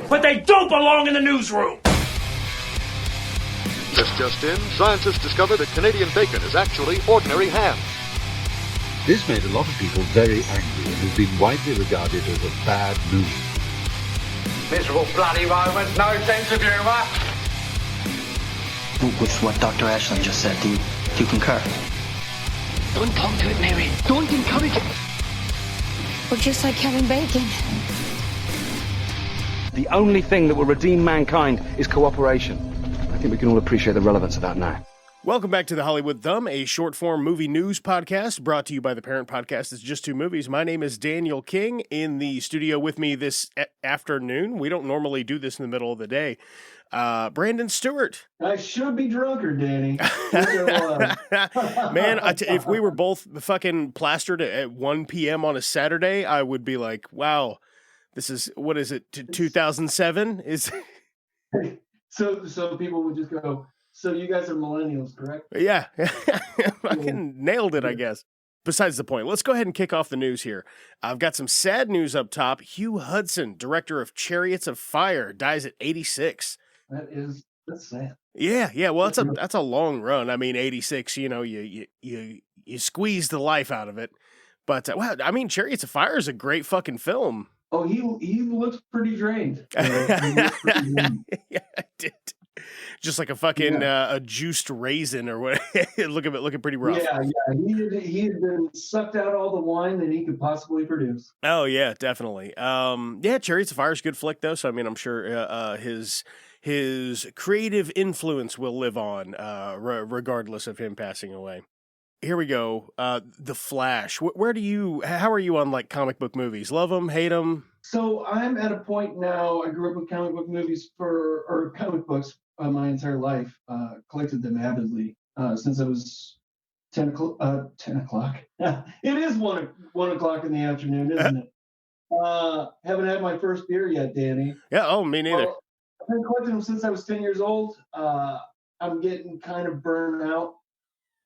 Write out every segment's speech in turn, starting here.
but they don't belong in the newsroom. This just in, scientists discovered that Canadian bacon is actually ordinary ham. This made a lot of people very angry and has been widely regarded as a bad movie. Miserable bloody Romans, no sense of humour. With what Dr. Ashland just said, do you concur? Don't talk to it, Mary. Don't encourage it. We're just like Kevin Bacon. The only thing that will redeem mankind is cooperation. I think we can all appreciate the relevance of that now. Welcome back to the Hollywood Thumb, a short-form movie news podcast brought to you by the parent podcast, It's Just Two Movies. My name is Daniel King. In the studio with me this afternoon, we don't normally do this in the middle of the day, Brandon Stewart. I should be drunker, Danny. Man, if we were both fucking plastered at 1 p.m. on a Saturday, I would be like, wow, this is, what is it, 2007? So people would just go, so you guys are millennials, correct? Yeah. Fucking nailed it, I guess. Besides the point, let's go ahead and kick off the news here. I've got some sad news up top. Hugh Hudson, director of Chariots of Fire, dies at 86. That's sad. Yeah. Well, that's a long run. I mean, 86. You know, you squeeze the life out of it. But wow, I mean, Chariots of Fire is a great fucking film. Oh, he looks pretty drained. Yeah, I did. Just like a fucking a juiced raisin or what? looking pretty rough. Yeah. He had been sucked out all the wine that he could possibly produce. Oh yeah, definitely. Chariots of Fire is a good flick though. So I mean, I'm sure his creative influence will live on, regardless of him passing away. Here we go. The Flash. How are you on like comic book movies? Love them, hate them? So I'm at a point now. I grew up with comic book movies or comic books my entire life. Collected them avidly since I was 10 o'clock. It is 1 o'clock in the afternoon, isn't it? Haven't had my first beer yet, Danny. Yeah. Oh, me neither. Well, I've been collecting them since I was 10 years old. I'm getting kind of burned out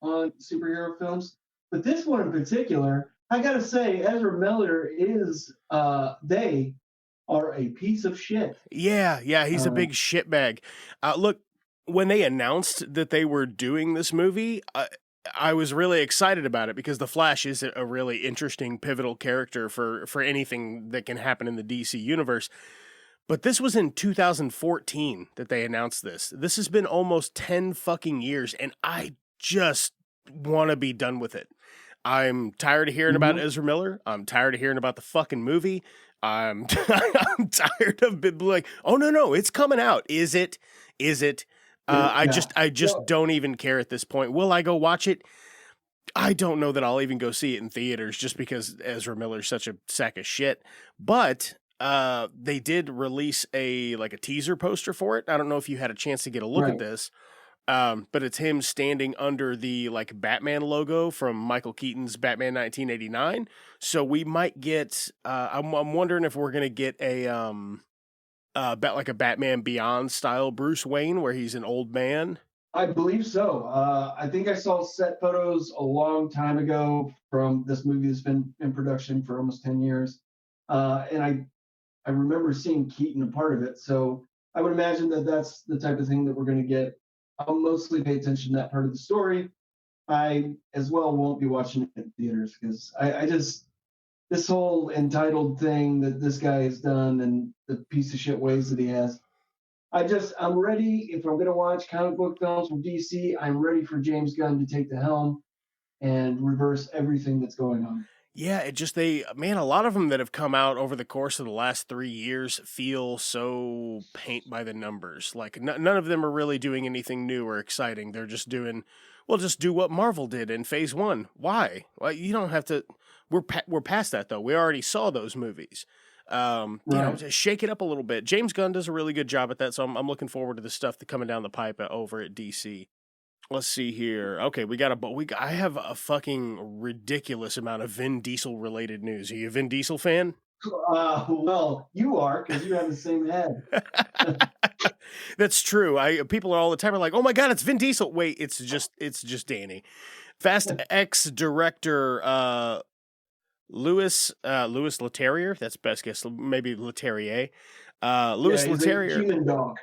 on superhero films, but this one in particular, I gotta say, Ezra Miller they are a piece of shit. Yeah, he's a big shitbag. Look, when they announced that they were doing this movie, I was really excited about it because the Flash is a really interesting, pivotal character for anything that can happen in the DC universe. But this was in 2014 that they announced this. This has been almost 10 fucking years, and I just want to be done with it. I'm tired of hearing about Ezra Miller. I'm tired of hearing about the fucking movie. I'm tired of being like, oh no, it's coming out. Is it? I just don't even care at this point. Will I go watch it? I don't know that I'll even go see it in theaters just because Ezra Miller's such a sack of shit. But they did release a teaser poster for it. I don't know if you had a chance to get a look at this. But it's him standing under the Batman logo from Michael Keaton's Batman 1989. So we might get. I'm wondering if we're gonna get a Batman Beyond style Bruce Wayne where he's an old man. I believe so. I think I saw set photos a long time ago from this movie that's been in production for almost 10 years, and I remember seeing Keaton a part of it. So I would imagine that that's the type of thing that we're gonna get. I'll mostly pay attention to that part of the story. I as well won't be watching it in theaters because I just, this whole entitled thing that this guy has done and the piece of shit ways that he has. I'm ready. If I'm going to watch comic book films from DC, I'm ready for James Gunn to take the helm and reverse everything that's going on. Yeah, a lot of them that have come out over the course of the last 3 years feel so paint by the numbers. Like none of them are really doing anything new or exciting. They're just doing, just do what Marvel did in Phase 1. Why? Well, you don't have to. We're past that though. We already saw those movies. Just shake it up a little bit. James Gunn does a really good job at that, so I'm looking forward to the stuff that coming down the pipe over at DC. Let's see here. Okay, I have a fucking ridiculous amount of Vin Diesel related news. Are you a Vin Diesel fan? Well, you are because you have the same head. That's true. People are all the time like, "Oh my god, it's Vin Diesel." Wait, it's just Danny. Fast X director Louis Leterrier. That's best guess. Maybe Leterrier. Louis he's Leterrier. a human dog.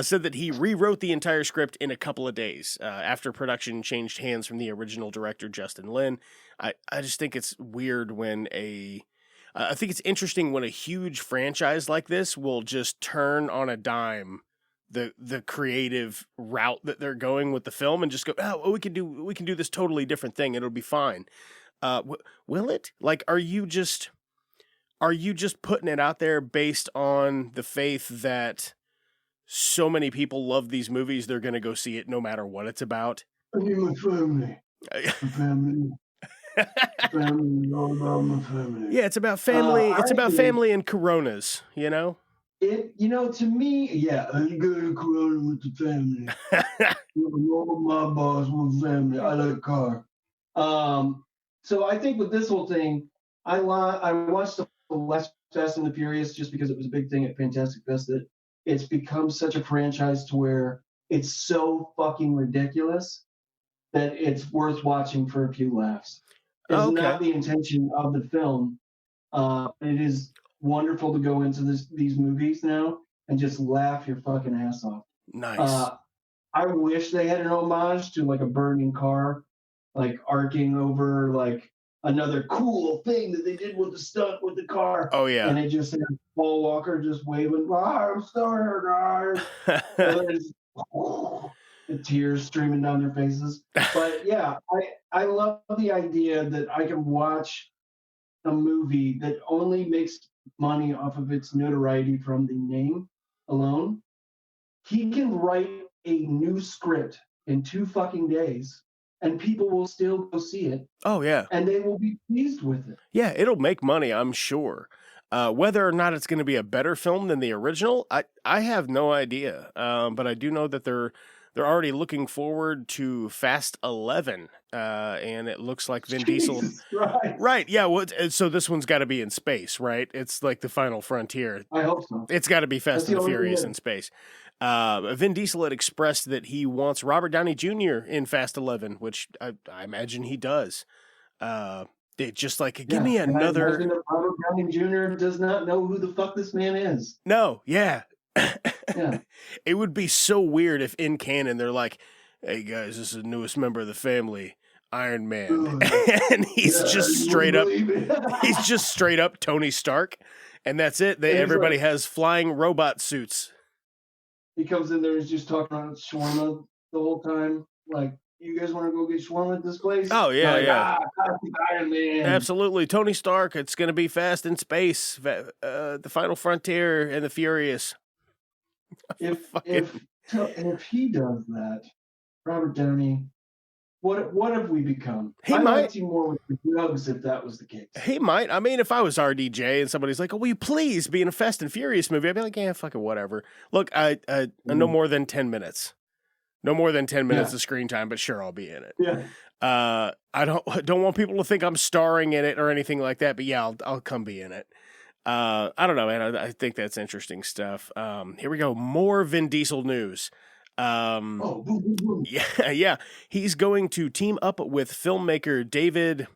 Said that he rewrote the entire script in a couple of days after production changed hands from the original director, Justin Lin. I just think it's weird when I think it's interesting when a huge franchise like this will just turn on a dime the creative route that they're going with the film and just go, oh, we can do this totally different thing. It'll be fine. Will it? Like, are you just putting it out there based on the faith that so many people love these movies, they're going to go see it no matter what it's about? I need my family. My family. Family, all about my family. Yeah, it's about family. It's about family and Coronas, you know? To me, yeah, I go to Corona with the family. All my boss with family. I like a car. So I think with this whole thing, I watched the last Fast and the Furious just because it was a big thing at Fantastic Fest that it's become such a franchise to where it's so fucking ridiculous that it's worth watching for a few laughs. It's not the intention of the film. It is wonderful to go into these movies now and just laugh your fucking ass off. Nice. I wish they had an homage to like a burning car, like arcing over like another cool thing that they did with the stunt with the car. Oh yeah. And it just had Paul Walker just waving, I'm sorry, guys. The tears streaming down their faces. But yeah, I love the idea that I can watch a movie that only makes money off of its notoriety from the name alone. He can write a new script in 2 fucking days and people will still go see it. Oh yeah. And they will be pleased with it. Yeah, it'll make money, I'm sure. Whether or not it's going to be a better film than the original, I have no idea. But I do know that they're already looking forward to Fast 11, and it looks like Vin Diesel. Right? Yeah. Well, so this one's got to be in space, right? It's like the final frontier. I hope so. It's got to be Fast and the Furious in space. Vin Diesel had expressed that he wants Robert Downey Jr. in Fast 11, which I imagine he does. They just like, give me another. Robert Downey Jr. does not know who the fuck this man is. No, yeah. Yeah. It would be so weird if in canon they're like, hey guys, this is the newest member of the family, Iron Man. And he's just straight up Tony Stark. And that's it. Everybody has flying robot suits. He comes in there and he's just talking about shawarma the whole time. Like, you guys want to go get shawarma at this place? Oh, yeah, like, yeah. Iron Man. Absolutely. Tony Stark, it's going to be Fast in Space, the Final Frontier and the Furious. If he does that, Robert Downey, what have we become? I might see more with the drugs if that was the case. He might. I mean, if I was RDJ and somebody's like, "Oh, will you please be in a Fast and Furious movie?" I'd be like, "Yeah, fucking whatever." Look, I no more than 10 minutes. No more than 10 minutes of screen time, but sure, I'll be in it. Yeah. I don't want people to think I'm starring in it or anything like that, but yeah, I'll come be in it. I don't know, man. I think that's interesting stuff. Here we go. More Vin Diesel news. Yeah. He's going to team up with filmmaker David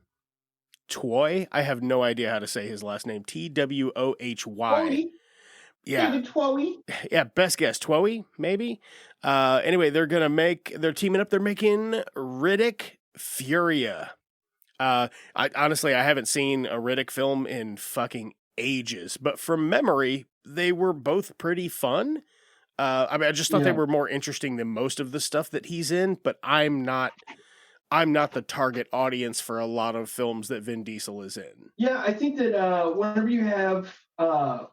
Twohy. I have no idea how to say his last name. Twohy. Yeah. David Twohy. Yeah, best guess. Twohy, maybe. Anyway, they're teaming up. They're making Riddick Furya. I haven't seen a Riddick film in fucking ages, but from memory, they were both pretty fun. I just thought they were more interesting than most of the stuff that he's in, but I'm not the target audience for a lot of films that Vin Diesel is in. Yeah, I think that whenever you have the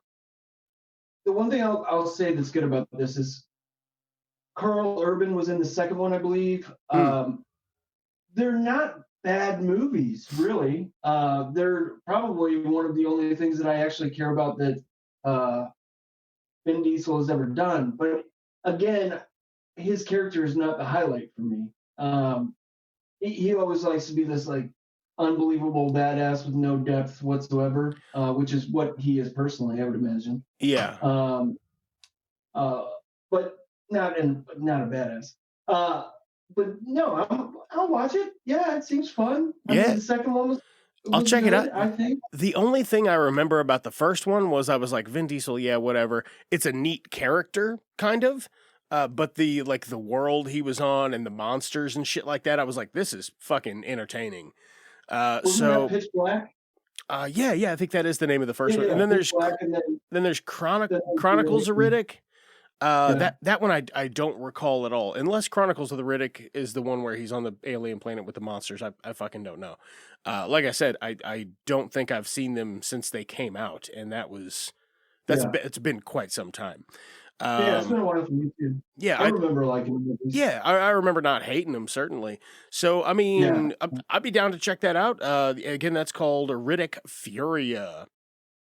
one thing I'll say that's good about this is Carl Urban was in the second one, I believe. They're not bad movies, really. They're probably one of the only things that I actually care about that Vin Diesel has ever done. But again, his character is not the highlight for me. He always likes to be this like unbelievable badass with no depth whatsoever, which is what he is personally, I would imagine. Yeah. But not a badass. But no, I'll watch it. Yeah, it seems fun. I mean, the second one was I'll check it out. I think. The only thing I remember about the first one was I was like, Vin Diesel, yeah, whatever. It's a neat character, kind of. But the world he was on and the monsters and shit like that, I was like, this is fucking entertaining. Wasn't that Pitch Black? Yeah, I think that is the name of the first one. And then there's Chronicles of Riddick. That one I don't recall at all. Unless Chronicles of the Riddick is the one where he's on the alien planet with the monsters. I fucking don't know. Like I said, I don't think I've seen them since they came out, and it's been quite some time. It's been a while for me too. Yeah, I remember liking movies. Yeah, I remember not hating them, certainly. So, I mean, I'd be down to check that out. Again, that's called Riddick Furya.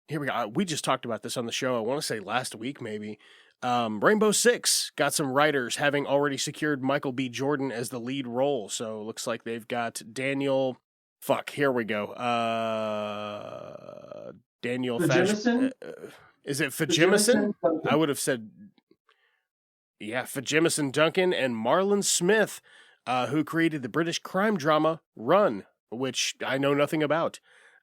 Here we go. We just talked about this on the show, I want to say last week, maybe. Rainbow Six got some writers having already secured Michael B. Jordan as the lead role. So, looks like they've got Daniel... here we go. Daniel Fajimison? Is it Fajimison? I would have said... Yeah, Fajimison Duncan and Marlon Smith, who created the British crime drama Run, which I know nothing about.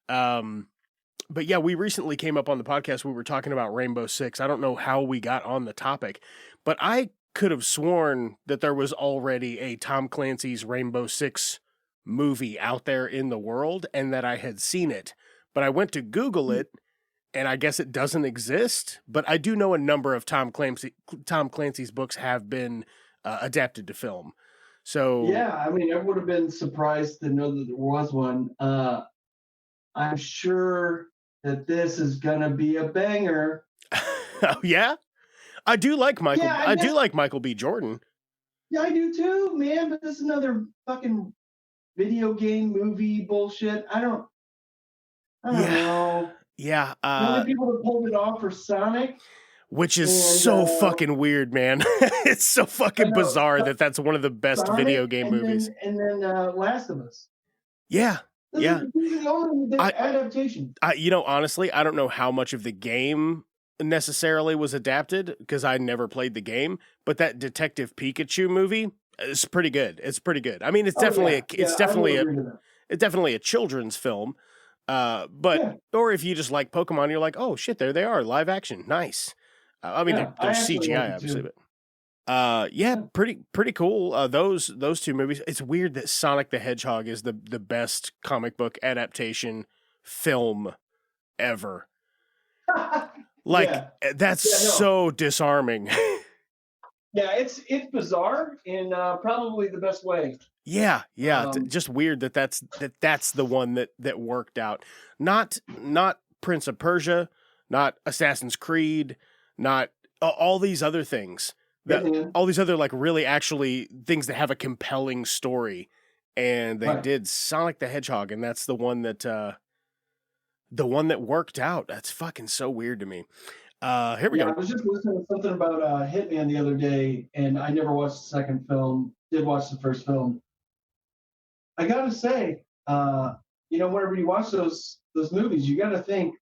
But yeah, we recently came up on the podcast, we were talking about Rainbow Six. I don't know how we got on the topic, but I could have sworn that there was already a Tom Clancy's Rainbow Six movie out there in the world and that I had seen it. But I went to Google it, and I guess it doesn't exist, but I do know a number of Tom Clancy's books have been adapted to film. So yeah, I mean, I would have been surprised to know that there was one. I'm sure that this is gonna be a banger. Oh, yeah, I do like Michael. Yeah, I do like Michael B. Jordan. Yeah, I do too, man. But this is another fucking video game movie bullshit. I don't know. Yeah. The only people that pulled it off for Sonic. Which is so fucking weird, man. It's so fucking bizarre that that's one of the best Sonic video game movies. And then Last of Us. Yeah. This is the only adaptation. Honestly, I don't know how much of the game necessarily was adapted because I never played the game, but that Detective Pikachu movie is pretty good. It's pretty good. I mean, it's definitely a children's film. Or if you just like Pokemon, you're like, oh shit, there they are, live action, nice. I mean, there's CGI obviously, but pretty cool. Those two movies. It's weird that Sonic the Hedgehog is the best comic book adaptation film ever. That's so disarming. Yeah, it's bizarre in probably the best way. Yeah. Just weird that's the one that worked out. Not Prince of Persia, not Assassin's Creed, not all these other things. All these other really actually things that have a compelling story, and they did Sonic the Hedgehog, and that's the one that worked out. That's fucking so weird to me. Here we go. I was just listening to something about Hitman the other day, and I never watched the second film. Did watch the first film. I gotta say, whenever you watch those movies, you gotta think,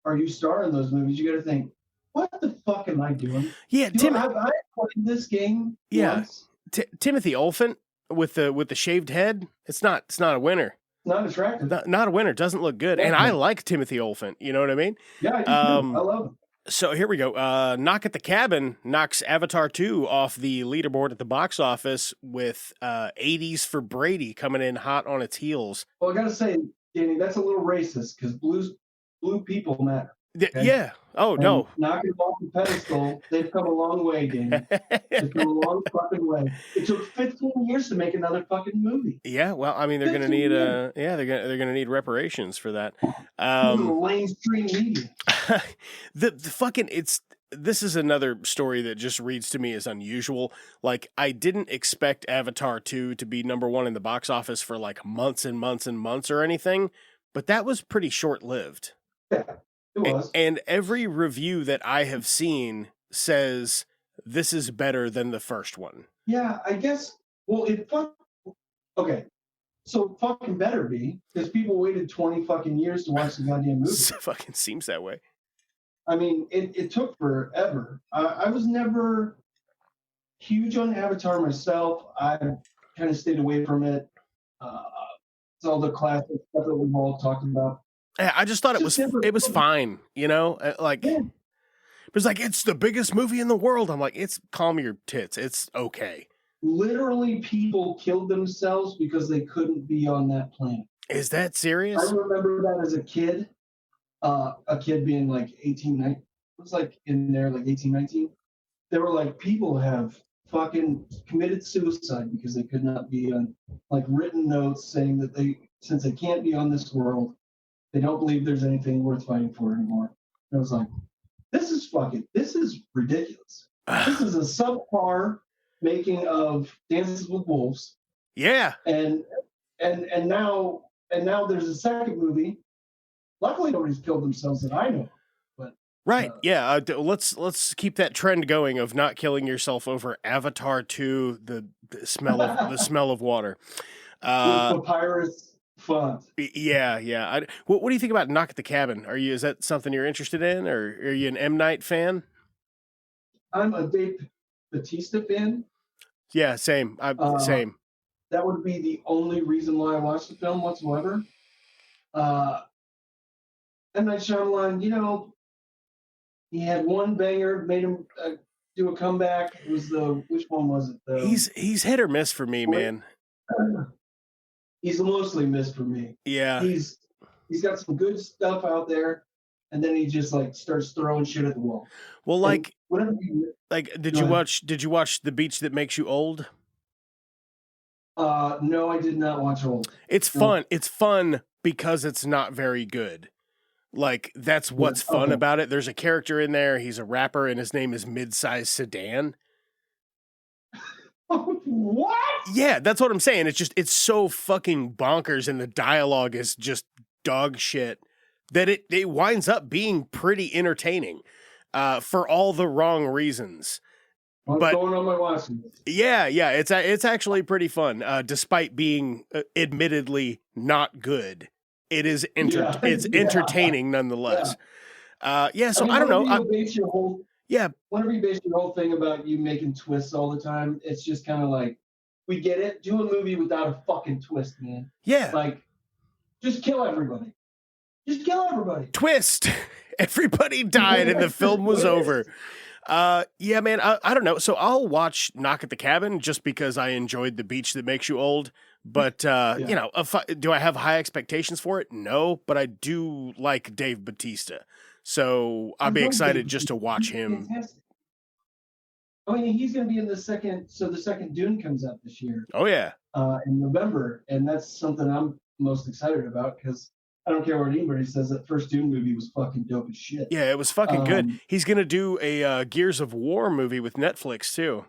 or you star in those movies, you gotta think, what the fuck am I doing? Yeah, I've played this game. Yeah, once. Timothy Olyphant with the shaved head. It's not a winner. Not attractive. Not a winner. Doesn't look good. And I like Timothy Olyphant. You know what I mean? Yeah, I do too. I love him. So here we go. Knock at the Cabin knocks Avatar 2 off the leaderboard at the box office with 80s for Brady coming in hot on its heels. Well, I got to say, Danny, that's a little racist because blue people matter. Okay? Yeah. Oh, and no. Knock it off the pedestal. They've come a long way, Danny. They've come a long fucking way. It took 15 years to make another fucking movie. Yeah, well, I mean, they're going to need they're going to need reparations for that. Mainstream media. the fucking this is another story that just reads to me as unusual. I didn't expect Avatar 2 to be number one in the box office for months and months and months or anything, but that was pretty short-lived. Yeah. It was. And every review that I have seen says this is better than the first one. Yeah, I guess. Well, okay. So it fucking better be, because people waited 20 fucking years to watch the goddamn movie. It fucking seems that way. I mean, it took forever. I was never huge on Avatar myself. I kind of stayed away from it. It's all the classic stuff that we've all talked about. Yeah, I just thought it was fine, you know? Like, Yeah. it was like, it's the biggest movie in the world. I'm like, it's calm your tits. It's okay. Literally, people killed themselves because they couldn't be on that planet. Is that serious? I remember that as a kid being like 18, 19. It was like in there, like 18, 19. They were like, people have fucking committed suicide because they could not be on, like, written notes saying that since they can't be on this world, they don't believe there's anything worth fighting for anymore. And I was like, this is ridiculous. This is a subpar making of Dances with Wolves. Yeah. And now there's a second movie. Luckily, nobody's killed themselves that I know. But right. Yeah. Let's keep that trend going of not killing yourself over Avatar 2, the smell of water. With papyrus font. Yeah. What do you think about Knock at the Cabin? Is that something you're interested in, or are you an M. Night fan? I'm a Dave Bautista fan. Yeah, same. Same. That would be the only reason why I watched the film whatsoever. M. Night Shyamalan, he had one banger, made him do a comeback. It was which one was it? He's hit or miss for me, man. He's mostly missed for me. Yeah. He's got some good stuff out there, and then he just like starts throwing shit at the wall. Well, like, did you watch The Beach That Makes You Old? No, I did not watch Old. It's fun. It's fun because it's not very good. Like, that's what's fun about it. There's a character in there. He's a rapper, and his name is Midsize Sedan. What? Yeah, that's what I'm saying. It's so fucking bonkers, and the dialogue is just dog shit that it winds up being pretty entertaining for all the wrong reasons. What's going on my watch list? Yeah, it's actually pretty fun, despite being admittedly not good. It is it's entertaining nonetheless. Yeah. So I don't know. Whenever you base your whole thing about you making twists all the time, it's just kind of like, we get it. Do a movie without a fucking twist, man. Yeah. Like, just kill everybody. Just kill everybody. Twist. Everybody died and the film was over. Yeah, man, I don't know. So I'll watch Knock at the Cabin just because I enjoyed The Beach That Makes You Old. But, do I have high expectations for it? No, but I do like Dave Bautista. So I'll be excited just to watch him. Fantastic. I mean, he's going to be in the second Dune comes out this year. Oh, yeah. In November. And that's something I'm most excited about because I don't care what anybody says, that first Dune movie was fucking dope as shit. Yeah, it was fucking good. He's going to do a Gears of War movie with Netflix, too.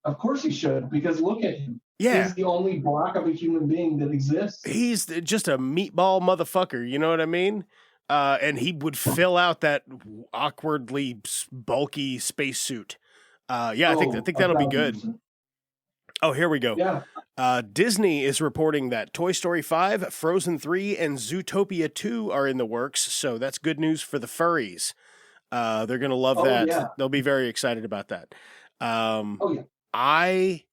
Of course he should, because look at him. Yeah. He's the only block of a human being that exists. He's just a meatball motherfucker, you know what I mean? And he would fill out that awkwardly bulky spacesuit. I think that'll be good. Oh, here we go. Yeah. Disney is reporting that Toy Story 5, Frozen 3, and Zootopia 2 are in the works, so that's good news for the furries. They're going to love that. Yeah. They'll be very excited about that. Yeah. I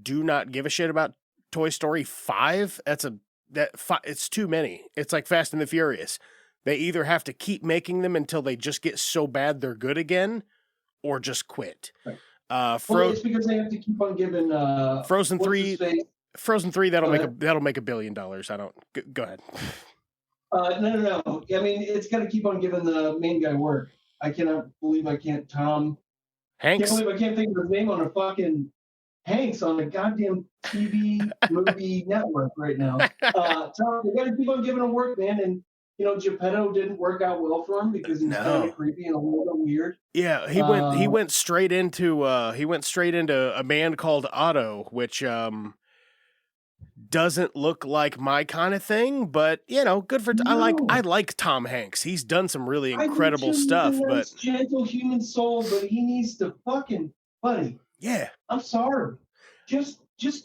do not give a shit about Toy Story 5. It's too many. It's like Fast and the Furious. They either have to keep making them until they just get so bad they're good again, or just quit. Right. It's because they have to keep on giving Frozen 3. Frozen 3 that'll make $1 billion. I don't. Go ahead. No. I mean, it's got to keep on giving the main guy work. I cannot believe Tom Hanks. I can't believe I can't think of his name on a fucking Hanks on a goddamn TV movie network right now. Tom, they got to keep on giving him work, man. And Geppetto didn't work out well for him because he's kind of creepy and a little bit weird. Yeah, he went straight into a band called Otto, which doesn't look like my kind of thing, but good for. No. I like Tom Hanks. He's done some really incredible stuff, he's a nice, but gentle human soul, but he needs to fucking buddy. Yeah, I'm sorry. Just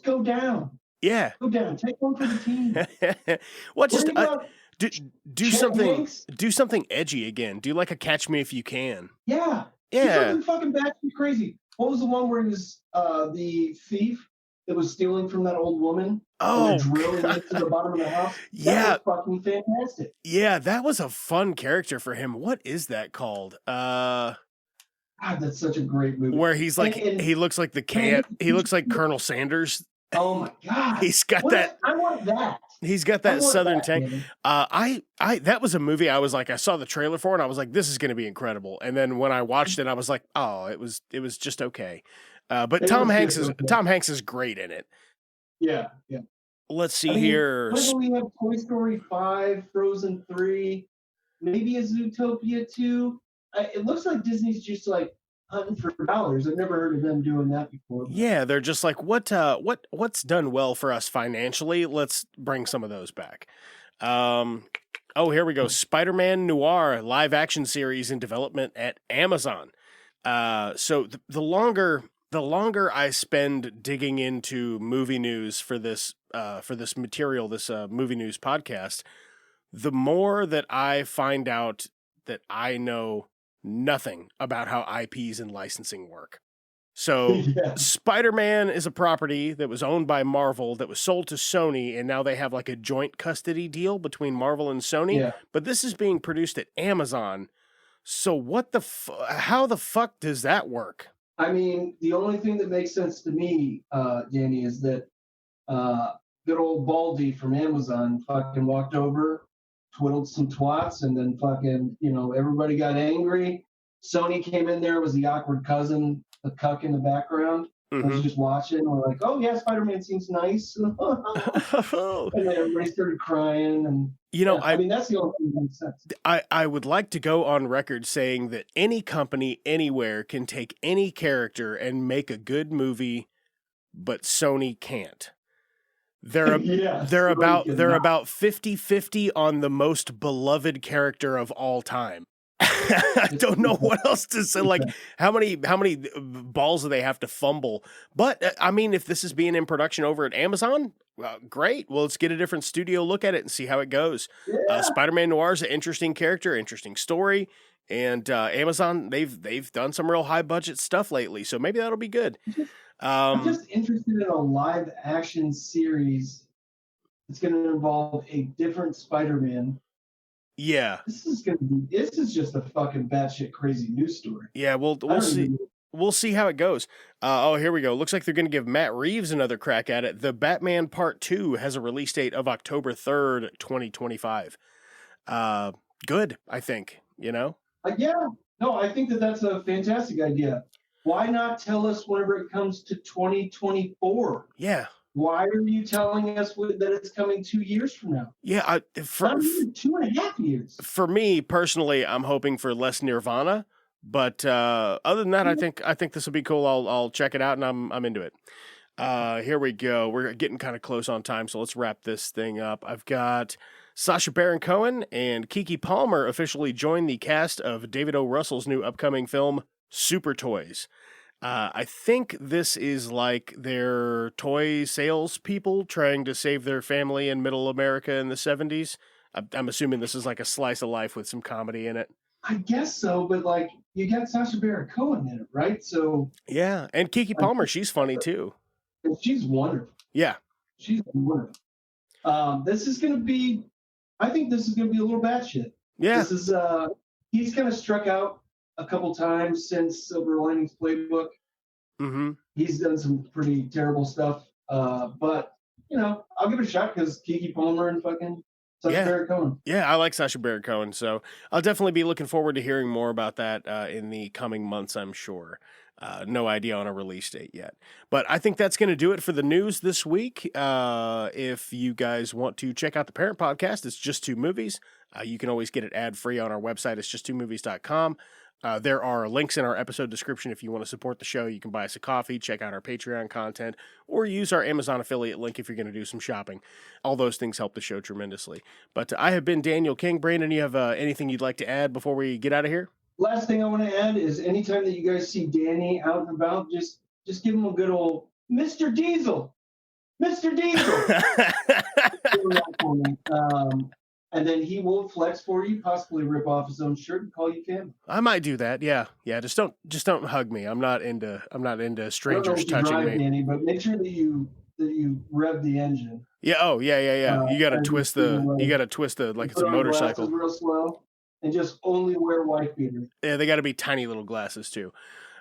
go down. Yeah, go down. Take one for the team. What just do something Hanks? Do something edgy again. Do like a Catch Me If You Can. Yeah. Do something fucking batshit crazy. What was the one where he was the thief that was stealing from that old woman? And Oh, they're drilling into the bottom of the house. Yeah. That was fucking fantastic. yeah, that was a fun character for him. What is that called? God, that's such a great movie. Where he's like, And- he looks like the camp. He looks like Colonel Sanders. Oh my God. He's got that. I want that. He's got I that want Southern that, tang. man. That was a movie I was like, I saw the trailer for it and I was like, this is going to be incredible. And then when I watched it, I was like, oh, it was just okay. But It Tom was Hanks just is okay. Tom Hanks is great in it. Yeah. Let's see I mean, here. When we have Toy Story 5, Frozen 3, maybe a Zootopia 2. It looks like Disney's just like hunting for dollars. I've never heard of them doing that before. Yeah, they're just like, what's done well for us financially? Let's bring some of those back. Oh, here we go. Spider-Man Noir live action series in development at Amazon. So the longer I spend digging into movie news for this material, this movie news podcast, the more that I find out that I know nothing about how IPs and licensing work. So Yeah. Spider-Man is a property that was owned by Marvel that was sold to Sony, and now they have like a joint custody deal between Marvel and Sony. Yeah. But this is being produced at Amazon. So what how the fuck does that work? I mean, the only thing that makes sense to me, Danny, is that good old Baldy from Amazon fucking walked over, twiddled some twats, and then fucking, everybody got angry. Sony came in there, was the awkward cousin, the cuck in the background. I was just watching. We're like, oh yeah, Spider-Man seems nice. And then everybody started crying. And I mean, that's the only thing that makes sense. I would like to go on record saying that any company anywhere can take any character and make a good movie, but Sony can't. They're about 50-50 on the most beloved character of all time. I don't know what else to say. Like, how many balls do they have to fumble? But I mean, if this is being in production over at Amazon, great. Well, let's get a different studio look at it and see how it goes. Yeah. Spider-Man Noir is an interesting character, interesting story, and Amazon they've done some real high budget stuff lately, so maybe that'll be good. I'm just interested in a live action series that's going to involve a different Spider-Man. Yeah. This is just a fucking batshit crazy news story. Yeah, we'll see. We'll see how it goes. Here we go. Looks like they're going to give Matt Reeves another crack at it. The Batman Part 2 has a release date of October 3rd, 2025. Good, I think, Yeah. No, I think that's a fantastic idea. Why not tell us whenever it comes to 2024? Yeah. Why are you telling us that it's coming 2 years from now? Yeah, Not even 2.5 years. For me personally, I'm hoping for less Nirvana, but other than that, I think this will be cool. I'll check it out, and I'm into it. Here we go. We're getting kind of close on time, so let's wrap this thing up. I've got Sacha Baron Cohen and Keke Palmer officially joined the cast of David O. Russell's new upcoming film, Super Toys. I think this is like their toy sales people trying to save their family in middle America in the 70s. I'm assuming this is like a slice of life with some comedy in it. I guess so, but like you got Sacha Baron Cohen in it, right? So yeah, and Keke Palmer, she's funny too. And she's wonderful. Yeah, she's wonderful. This is going to be. I think this is going to be a little batshit. Yeah, this is. He's kind of struck out a couple times since Silver Linings Playbook. Mm-hmm. He's done some pretty terrible stuff, but I'll give it a shot because Keke Palmer and fucking Sacha Baron Cohen. Yeah, I like Sacha Baron Cohen, so I'll definitely be looking forward to hearing more about that in the coming months, I'm sure. No idea on a release date yet. But I think that's going to do it for the news this week. If you guys want to check out the parent podcast, it's Just Two Movies. You can always get it ad-free on our website. It's justtwomovies.com. There are links in our episode description if you want to support the show. You can buy us a coffee, check out our Patreon content, or use our Amazon affiliate link if you're going to do some shopping. All those things help the show tremendously. But I have been Daniel King. Brandon, you have anything you'd like to add before we get out of here? Last thing I want to add is anytime that you guys see Danny out and about, just give him a good old Mr. Diesel. Mr. Diesel. And then he will flex for you, possibly rip off his own shirt and call you family. I might do that. Yeah. Just don't hug me. I'm not into strangers touching me. Danny, but make sure that you that you rev the engine. Yeah. Oh, yeah. You got to twist the. You got to twist the like it's a motorcycle. Real slow, and just only wear wife beaters. Yeah, they got to be tiny little glasses too.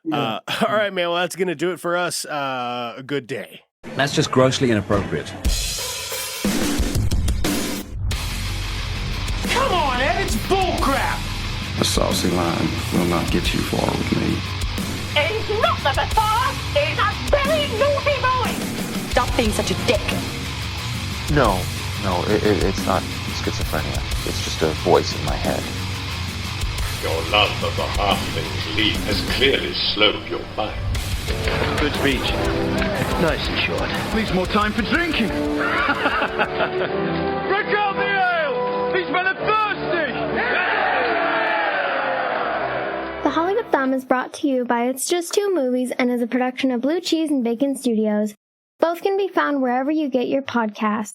Yeah. All right, man. Well, that's gonna do it for us. A good day. That's just grossly inappropriate. Come on, Ed, it's bullcrap! A saucy line will not get you far with me. He's not the Messiah! He's a very naughty boy! Stop being such a dick. No, it's not schizophrenia. It's just a voice in my head. Your love of the halfling's leap has clearly slowed your mind. Good speech. Nice and short. Leaves more time for drinking. Break out the ale! These men are thirsty! The Hollywood Thumb is brought to you by It's Just Two Movies and is a production of Blue Cheese and Bacon Studios. Both can be found wherever you get your podcasts.